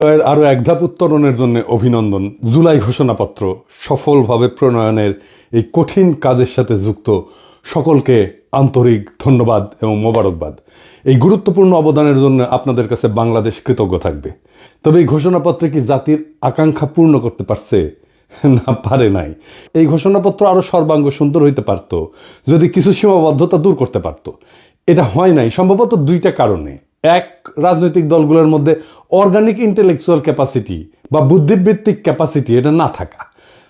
আরও এক ধাপ উত্তরণের জন্য অভিনন্দন। জুলাই ঘোষণাপত্র সফলভাবে প্রণয়নের এই কঠিন কাজের সাথে যুক্ত সকলকে আন্তরিক ধন্যবাদ এবং মোবারকবাদ। এই গুরুত্বপূর্ণ অবদানের জন্য আপনাদের কাছে বাংলাদেশ কৃতজ্ঞ থাকবে। তবে এই ঘোষণাপত্রে কি জাতির আকাঙ্ক্ষা পূর্ণ করতে পারছে? না, পারে নাই। এই ঘোষণাপত্র আরও সর্বাঙ্গ সুন্দর হইতে পারত যদি কিছু সীমাবদ্ধতা দূর করতে পারত। এটা হয় নাই সম্ভবত দুইটা কারণে। এক, রাজনৈতিক দলগুলোর মধ্যে অর্গানিক ইন্টেলেকচুয়াল ক্যাপাসিটি বা বুদ্ধিবৃত্তিক ক্যাপাসিটি এটা না থাকা,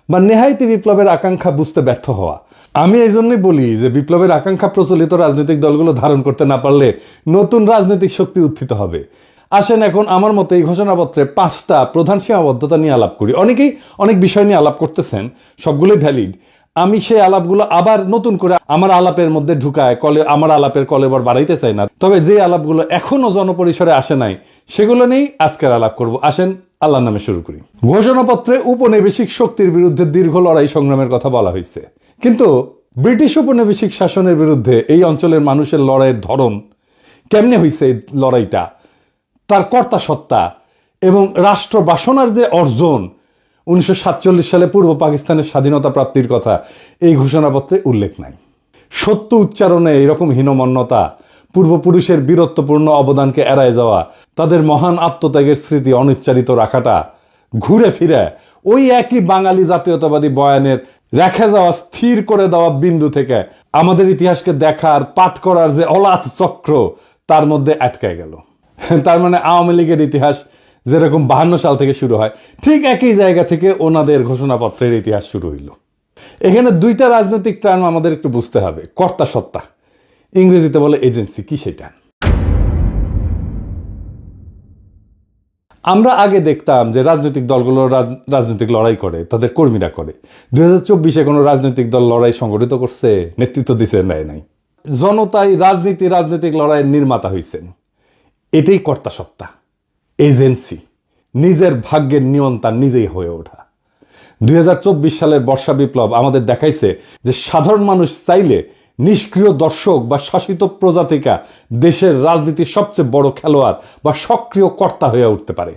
বা নেহায়েতি বিপ্লবের আকাঙ্ক্ষা বুঝতে ব্যর্থ হওয়া। আমি এই জন্যই বলি যে বিপ্লবের আকাঙ্ক্ষা প্রচলিত রাজনৈতিক দলগুলো ধারণ করতে না পারলে নতুন রাজনৈতিক শক্তি উত্থিত হবে। আসেন এখন আমার মতে এই ঘোষণাপত্রে 5টা প্রধান সীমাবদ্ধতা নিয়ে আলাপ করি। অনেকেই অনেক বিষয় নিয়ে আলাপ করতেছেন, সবগুলোই ভ্যালিড। আমি সেই আলাপগুলো আবার নতুন করে আমার আলাপের মধ্যে ঢুকায় আমার আলাপের কলেবর বাড়াইতে চাই না। তবে যে আলাপগুলো এখনো জনপরিসরে আসে নাই সেগুলো নিয়েই আজকের আলাপ করব। আসেন আল্লাহর নামে শুরু করি। ঘোষণাপত্রে উপনিবেশিক শক্তির বিরুদ্ধে দীর্ঘ লড়াই সংগ্রামের কথা বলা হয়েছে, কিন্তু ব্রিটিশ উপনিবেশিক শাসনের বিরুদ্ধে এই অঞ্চলের মানুষের লড়াইয়ের ধরন কেমনে হয়েছে, এই লড়াইটা, তার কর্তা সত্তা এবং রাষ্ট্র বাসনার যে অর্জন 1947 সালে পূর্ব পাকিস্তানের স্বাধীনতা প্রাপ্তির কথা এই ঘোষণাপত্রে উল্লেখ নাই। সত্য উচ্চারণে এরকম হীনমন্যতা, পূর্বপুরুষের বীরত্বপূর্ণ অবদানকে এড়ায় যাওয়া, তাদের মহান আত্মত্যাগের স্মৃতি অনিচ্চারিত রাখাটা, ঘুরে ফিরে ওই একই বাঙালি জাতীয়তাবাদী বয়ানের রেখে যাওয়া স্থির করে দেওয়া বিন্দু থেকে আমাদের ইতিহাসকে দেখার পাঠ করার যে অলাথ চক্র তার মধ্যে আটকায় গেল। তার মানে আওয়ামী লীগের ইতিহাস যেরকম 52 সাল থেকে শুরু হয়, ঠিক একই জায়গা থেকে ওনাদের ঘোষণাপত্রের ইতিহাস শুরু হইল। এখানে দুইটা রাজনৈতিক টার্ম আমাদের একটু বুঝতে হবে। কর্তা সত্তা, ইংরেজিতে বলে এজেন্সি, কি সেটা? আমরা আগে দেখতাম যে রাজনৈতিক দলগুলো রাজনৈতিক লড়াই করে, তাদের কর্মীরা করে। 2024-এ কোনো রাজনৈতিক দল লড়াই সংগঠিত করছে, নেতৃত্ব দিছে? নাই। জনতাই রাজনৈতিক লড়াইয়ের নির্মাতা হয়েছেন। এটাই কর্তা সত্তা, এজেন্সি, নিজের ভাগ্যের নিয়ন্তা নিজেই হয়ে ওঠা। 2024 সালের বর্ষা বিপ্লব আমাদের দেখাইছে যে সাধারণ মানুষ চাইলে নিষ্ক্রিয় দর্শক বা শাসিত প্রজা থেকে দেশের রাজনীতির সবচেয়ে বড় খেলোয়াড় বা সক্রিয় কর্তা হয়ে উঠতে পারে।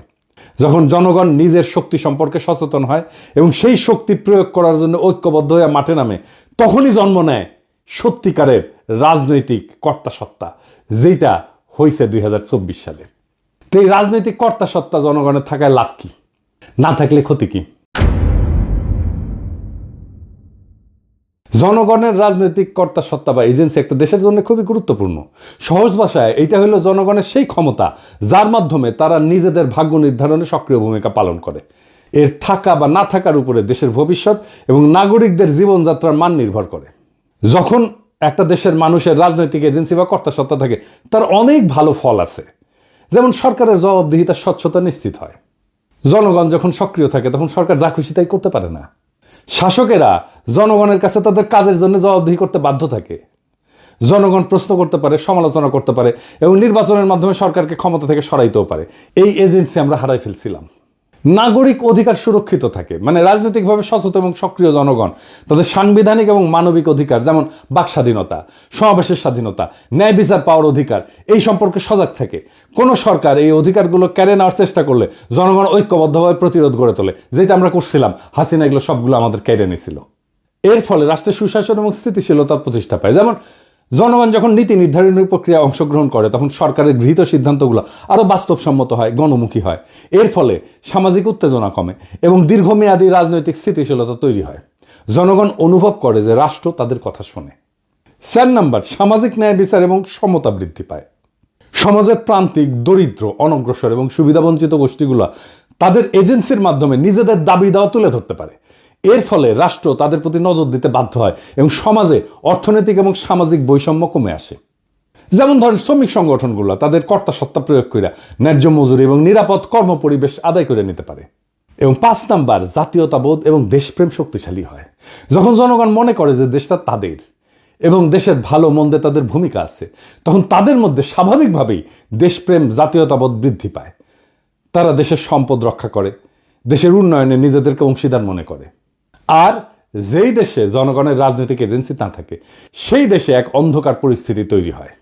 যখন জনগণ নিজের শক্তি সম্পর্কে সচেতন হয় এবং সেই শক্তি প্রয়োগ করার জন্য ঐক্যবদ্ধ হয়ে মাঠে নামে, তখনই জন্ম নেয় সত্যিকারের রাজনৈতিক কর্তা সত্তা, যেটা হয়েছে 2024 সালে। তো এই রাজনৈতিক কর্তা সত্তা জনগণের থাকায় লাভ কি, না থাকলে ক্ষতি কি? জনগণের রাজনৈতিক কর্তা সত্তা বা এজেন্সি একটা দেশের জন্য খুবই গুরুত্বপূর্ণ। সহজ ভাষায় এইটা হলো জনগণের সেই ক্ষমতা যার মাধ্যমে তারা নিজেদের ভাগ্য নির্ধারণে সক্রিয় ভূমিকা পালন করে। এর থাকা বা না থাকার উপরে দেশের ভবিষ্যৎ এবং নাগরিকদের জীবনযাত্রার মান নির্ভর করে। যখন একটা দেশের মানুষের রাজনৈতিক এজেন্সি বা কর্তা সত্তা থাকে, তার অনেক ভালো ফল আছে। যেমন সরকারের জবাবদিহিতার স্বচ্ছতা নিশ্চিত হয়। জনগণ যখন সক্রিয় থাকে তখন সরকার যা খুশি তাই করতে পারে না। শাসকেরা জনগণের কাছে তাদের কাজের জন্য জবাবদিহি করতে বাধ্য থাকে। জনগণ প্রশ্ন করতে পারে, সমালোচনা করতে পারে এবং নির্বাচনের মাধ্যমে সরকারকে ক্ষমতা থেকে সরাইতেও পারে। এই এজেন্সি আমরা হারাই ফেলছিলাম। নাগরিক অধিকার সুরক্ষিত থাকে, মানে রাজনৈতিকভাবে সচেতন এবং সক্রিয় জনগণ তাদের সাংবিধানিক এবং মানবিক অধিকার, যেমন বাক স্বাধীনতা, সমাবেশের স্বাধীনতা, ন্যায় বিচার পাওয়ার অধিকার, এই সম্পর্কে সজাগ থাকে। কোন সরকার এই অধিকারগুলো কেড়ে নেওয়ার চেষ্টা করলে জনগণ ঐক্যবদ্ধভাবে প্রতিরোধ গড়ে তোলে, যেটা আমরা করছিলাম। হাসিনা এগুলো সবগুলো আমাদের কেড়ে নিয়েছিল। এর ফলে রাষ্ট্রের সুশাসন এবং স্থিতিশীলতার প্রতিষ্ঠা পায়। যেমন জনগণ যখন নীতি নির্ধারণী প্রক্রিয়ায় অংশগ্রহণ করে তখন সরকারের গৃহীত সিদ্ধান্তগুলো আরও বাস্তবসম্মত হয়, গণমুখী হয়। এর ফলে সামাজিক উত্তেজনা কমে এবং দীর্ঘমেয়াদী রাজনৈতিক স্থিতিশীলতা তৈরি হয়। জনগণ অনুভব করে যে রাষ্ট্র তাদের কথা শোনে। 4 নাম্বার, সামাজিক ন্যায় বিচার এবং সমতা বৃদ্ধি পায়। সমাজের প্রান্তিক, দরিদ্র, অনগ্রসর এবং সুবিধাবঞ্চিত গোষ্ঠীগুলো তাদের এজেন্সির মাধ্যমে নিজেদের দাবি দাওয়া তুলে ধরতে পারে। এর ফলে রাষ্ট্র তাদের প্রতি নজর দিতে বাধ্য হয় এবং সমাজে অর্থনৈতিক এবং সামাজিক বৈষম্য কমে আসে। যেমন ধরেন শ্রমিক সংগঠনগুলো তাদের কর্তা সত্তা প্রয়োগ করে ন্যায্য মজুরি এবং নিরাপদ কর্মপরিবেশ আদায় করে নিতে পারে। এবং 5 নাম্বার, জাতীয়তাবোধ এবং দেশপ্রেম শক্তিশালী হয়। যখন জনগণ মনে করে যে দেশটা তাদের এবং দেশের ভালো মন্দে তাদের ভূমিকা আছে, তখন তাদের মধ্যে স্বাভাবিকভাবেই দেশপ্রেম, জাতীয়তাবোধ বৃদ্ধি পায়। তারা দেশের সম্পদ রক্ষা করে, দেশের উন্নয়নে নিজেদেরকে অংশীদার মনে করে। আর যেই দেশে জনগণের রাজনৈতিক এজেন্সি না থাকে সেই দেশে এক অন্ধকার পরিস্থিতি তৈরি হয়।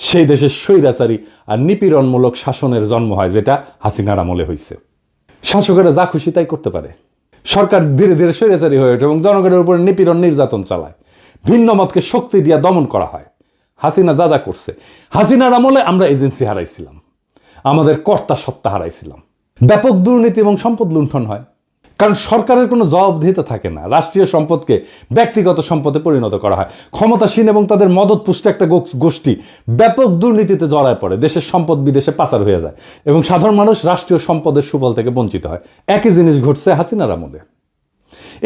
সেই দেশের স্বৈরাচারী আর নিপীড়নমূলক শাসনের জন্ম হয়, যেটা হাসিনার আমলে হয়েছে। শাসকেরা যা খুশি তাই করতে পারে। সরকার ধীরে ধীরে স্বৈরাচারী হয়ে ওঠে এবং জনগণের উপর নিপীড়ন নির্যাতন চালায়। ভিন্ন মতকে শক্তি দিয়ে দমন করা হয়। হাসিনা যা যা করছে, হাসিনার আমলে আমরা এজেন্সি হারাইছিলাম, আমাদের কর্তা সত্তা হারাইছিলাম। ব্যাপক দুর্নীতি এবং সম্পদ লুণ্ঠন হয়, কারণ সরকারের কোনো জবাবদিহিতা থাকে না। রাষ্ট্রীয় সম্পদকে ব্যক্তিগত সম্পদে পরিণত করা হয়। ক্ষমতাসীন এবং তাদের মদতপুষ্ট একটা গোষ্ঠী ব্যাপক দুর্নীতিতে জড়ায় পড়ে, দেশের সম্পদ বিদেশে পাচার হয়ে যায় এবং সাধারণ মানুষ রাষ্ট্রীয় সম্পদের সুফল থেকে বঞ্চিত হয়। একই জিনিস ঘটছে হাসিনার আমলে।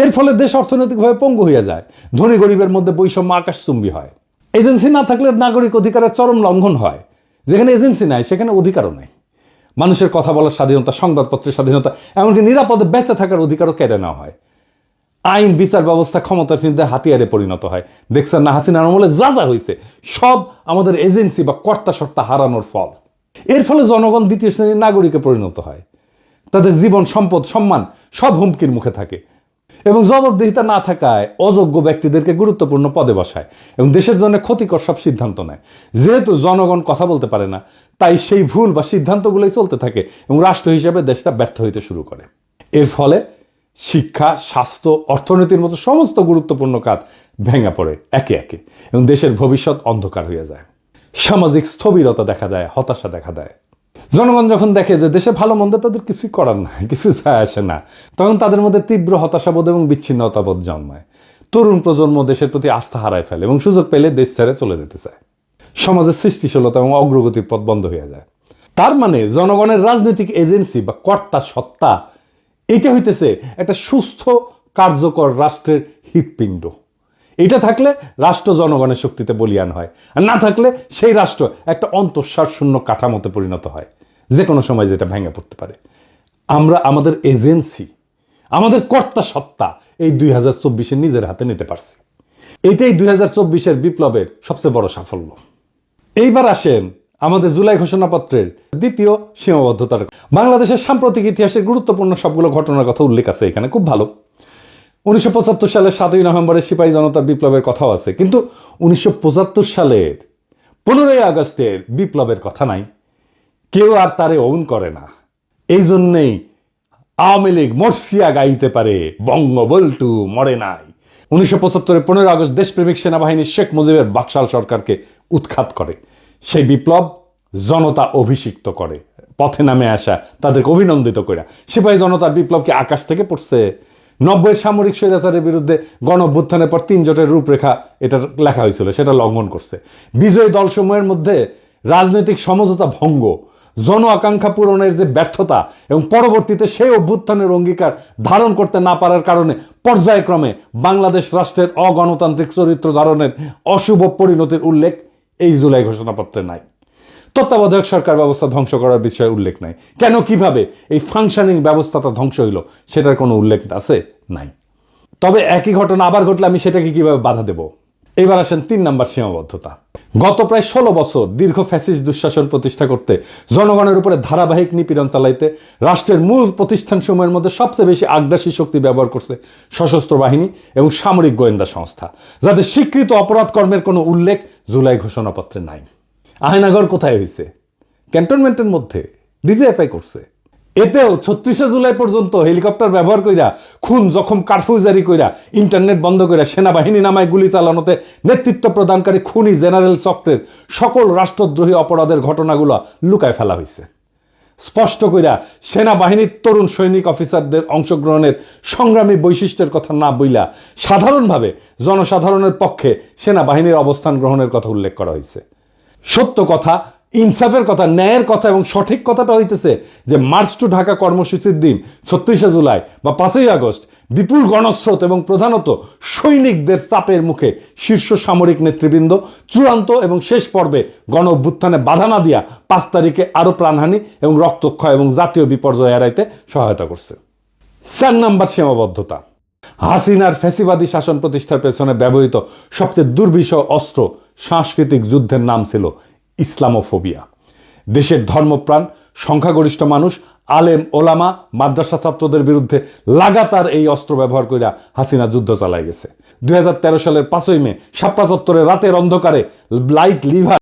এর ফলে দেশ অর্থনৈতিকভাবে পঙ্গু হয়ে যায়, ধনী গরিবের মধ্যে বৈষম্য আকাশচুম্বী হয়। এজেন্সি না থাকলে নাগরিক অধিকারের চরম লঙ্ঘন হয়। যেখানে এজেন্সি নাই সেখানে অধিকারও নাই। মানুষের কথা বলার স্বাধীনতা, সংবাদপত্রের স্বাধীনতা, এমনকি নিরাপদে বেঁচে থাকার অধিকারও কেড়ে নেওয়া হয়। আইন বিচার ব্যবস্থা ক্ষমতাসীনদের হাতিয়ারে পরিণত হয়। দেখছেন না হাসিনার আমলে যা যা হয়েছে, সব আমাদের এজেন্সি বা কর্তা সত্তা হারানোর ফল। এর ফলে জনগণ দ্বিতীয় শ্রেণীর নাগরিকে পরিণত হয়। তাদের জীবন, সম্পদ, সম্মান সব হুমকির মুখে থাকে এবং জবাবদিহিতা না থাকায় অযোগ্য ব্যক্তিদেরকে গুরুত্বপূর্ণ পদে বসায় এবং দেশের জন্য ক্ষতিকর সব সিদ্ধান্ত নেয়। যেহেতু জনগণ কথা বলতে পারে না, তাই সেই ভুল বা সিদ্ধান্তগুলোই চলতে থাকে এবং রাষ্ট্র হিসেবে দেশটা ব্যর্থ হইতে শুরু করে। এর ফলে শিক্ষা, স্বাস্থ্য, অর্থনীতির মতো সমস্ত গুরুত্বপূর্ণ কাজ ভেঙে পড়ে একে একে এবং দেশের ভবিষ্যৎ অন্ধকার হয়ে যায়। সামাজিক স্থবিরতা দেখা দেয়, হতাশা দেখা দেয়। জনগণ যখন দেখে যে দেশে ভালো মন্দ তাদের কিছুই করার নাই, কিছু যায় আসে না, তখন তাদের মধ্যে তীব্র হতাশাবোধ এবং বিচ্ছিন্নতাবোধ জন্মায়। তরুণ প্রজন্ম দেশের প্রতি আস্থা হারায় ফেলে এবং সুযোগ পেলে দেশ ছেড়ে চলে যেতে চায়। সমাজের সৃষ্টিশীলতা এবং অগ্রগতির পথ বন্ধ হয়ে যায়। তার মানে জনগণের রাজনৈতিক এজেন্সি বা কর্তা সত্তা, এটা হইতেছে একটা সুস্থ কার্যকর রাষ্ট্রের হৃৎপিণ্ড। এটা থাকলে রাষ্ট্র জনগণের শক্তিতে বলীয়ান হয়, আর না থাকলে সেই রাষ্ট্র একটা অন্তঃসার শূন্য কাঠামোতে পরিণত হয়, যে কোনো সময় যেটা ভেঙে পড়তে পারে। আমরা আমাদের এজেন্সি, আমাদের কর্তা সত্তা এই 2024 নিজের হাতে নিতে পারছি। এইটাই 2024 বিপ্লবের সবচেয়ে বড় সাফল্য। এইবার আসেন আমাদের জুলাই ঘোষণাপত্রের দ্বিতীয় সীমাবদ্ধতার। বাংলাদেশের সাম্প্রতিক ইতিহাসের গুরুত্বপূর্ণ সবগুলো ঘটনার কথা উল্লেখ আছে এখানে, খুব ভালো। 1975 সালের 7ই নভেম্বরের সিপাহী জনতা বিপ্লবের কথাও আছে, কিন্তু 1975 সালের 15ই আগস্টের বিপ্লবের কথা নাই। কেউ আর তারে অন করে না। এই জন্যেই আওয়ামী লীগ মর্সিয়া গাইতে পারে, বঙ্গবল্টু মরে নাই। 1975 15 আগস্ট দেশপ্রেমিক সেনাবাহিনী শেখ মুজিবের বাকশাল সরকারকে উৎখাত করে। সেই বিপ্লব জনতা অভিষিক্ত করে, পথে নামে আসা তাদেরকে অভিনন্দিত করে। সিপাহী জনতার বিপ্লব কি আকাশ থেকে পড়ছে? 90 সামরিক স্বৈরাচারের বিরুদ্ধে গণ অভ্যুত্থানের পর 3 জোটের রূপরেখা এটা লেখা হয়েছিল, সেটা লঙ্ঘন করছে। বিজয়ী দলসমূহের মধ্যে রাজনৈতিক সমঝোতা ভঙ্গ, জন আকাঙ্ক্ষা পূরণের যে ব্যর্থতা এবং পরবর্তীতে সেই অভ্যুত্থানের অঙ্গীকার ধারণ করতে না পারার কারণে পর্যায়ক্রমে বাংলাদেশ রাষ্ট্রের অগণতান্ত্রিক চরিত্র ধারণের অশুভ পরিণতির উল্লেখ এই জুলাই ঘোষণাপত্রে নাই। তত্ত্বাবধায়ক সরকার ব্যবস্থা ধ্বংস করার বিষয়ে উল্লেখ নাই। কেন, কিভাবে এই ফাংশনিং ব্যবস্থাটা ধ্বংস হইল সেটার কোনো উল্লেখ আছে? নাই। তবে একই ঘটনা আবার ঘটলে আমি সেটাকে কিভাবে বাধা দেব? এবার আসেন 3 নাম্বার সীমাবদ্ধতা। গত প্রায় 16 বছর দীর্ঘ ফ্যাসিস্ট দুঃশাসন প্রতিষ্ঠা করতে, জনগণের উপরে ধারাবাহিক নিপীড়ন চালাইতে রাষ্ট্রের মূল প্রতিষ্ঠানসমূহের মধ্যে সবচেয়ে বেশি আগ্রাসী শক্তি ব্যবহার করছে সশস্ত্র বাহিনী এবং সামরিক গোয়েন্দা সংস্থা, যাদের স্বীকৃত অপরাধ কর্মের কোনো উল্লেখ জুলাই ঘোষণাপত্রে নাই। আয়নাঘর কোথায় হয়েছে? ক্যান্টনমেন্টের মধ্যে ডিজিএফআই করছে। এতেও 36 জুলাই পর্যন্ত হেলিকপ্টার ব্যবহার কইরা, খুন জখম কারফিউ জারি কইরা, ইন্টারনেট বন্ধ কইরা, সেনাবাহিনী নামায় গুলি চালানোতে নেতৃত্ব প্রদানকারী খুনি জেনারেল চক্রের সকল রাষ্ট্রদ্রোহী অপরাধের ঘটনাগুলো লুকায় ফেলা হয়েছে। স্পষ্ট কইরা সেনাবাহিনীর তরুণ সৈনিক অফিসারদের অংশগ্রহণের সংগ্রামী বৈশিষ্ট্যের কথা না বইলা সাধারণভাবে জনসাধারণের পক্ষে সেনাবাহিনীর অবস্থান গ্রহণের কথা উল্লেখ করা হয়েছে। সত্য কথা, ইনসাফের কথা, ন্যায়ের কথা এবং সঠিক কথাটা হইতেছে যে মার্চ টু ঢাকা কর্মসূচির দিন 36 জুলাই বা 5ই আগস্ট বিপুল গণস্রোত এবং প্রধানত সৈনিকদের চাপের মুখে শীর্ষ সামরিক নেতৃবৃন্দ চূড়ান্ত এবং শেষ পর্বে গণ অভ্যুত্থানে বাধা না দিয়া 5 তারিখে আরো প্রাণহানি এবং রক্তক্ষয় এবং জাতীয় বিপর্যয় এড়াইতে সহায়তা করছে। 4 নাম্বার সীমাবদ্ধতা। হাসিনার ফ্যাসিবাদী শাসন প্রতিষ্ঠার পেছনে ব্যবহৃত সবচেয়ে দুর্বিষহ অস্ত্র সাংস্কৃতিক যুদ্ধের নাম ছিল ইসলামোফোবিয়া। দেশের ধর্মপ্রাণ সংখ্যাগরিষ্ঠ মানুষ, আলেম ওলামা, মাদ্রাসা ছাত্রদের বিরুদ্ধে লাগাতার এই অস্ত্র ব্যবহার করে হাসিনা যুদ্ধ চালায় গেছে। 2013 সালের 5ই মে শাপলা চত্বরে রাতের অন্ধকারে লাইট লিভার